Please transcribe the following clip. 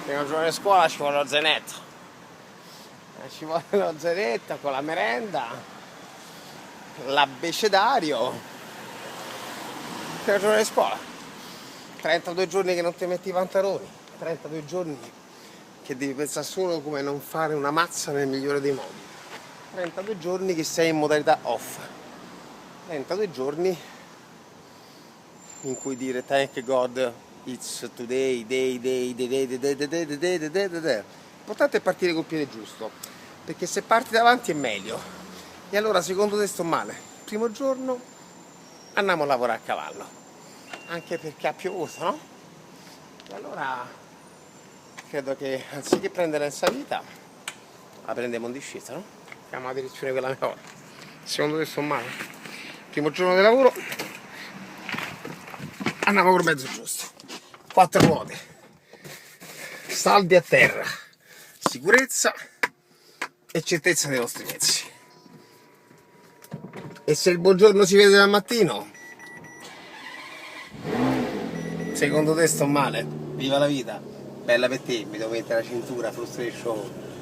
Primo giorno di scuola ci vuole lo zainetto. Ci vuole lo zainetto con la merenda, l'abbecedario. Primo giorno di scuola. 32 giorni che non ti metti i pantaloni. 32 giorni che devi pensare solo come non fare una mazza nel migliore dei modi. 32 giorni che sei in modalità off. 32 giorni in cui dire thank God it's today, day. L'importante è partire col piede giusto, perché se parti davanti è meglio. E allora secondo te sto male. Primo giorno andiamo a lavorare a cavallo, anche perché ha piovuto, no? E allora credo che anziché prendere in salita la prendiamo in discesa, no? Siamo alla direzione quella mia. Secondo te sto male. Primo giorno di lavoro andiamo col mezzo giusto. 4 ruote, saldi a terra, sicurezza e certezza dei nostri mezzi. E se il buongiorno si vede dal mattino, secondo te sto male? Viva la vita, bella per te, mi devo mettere la cintura, frustration.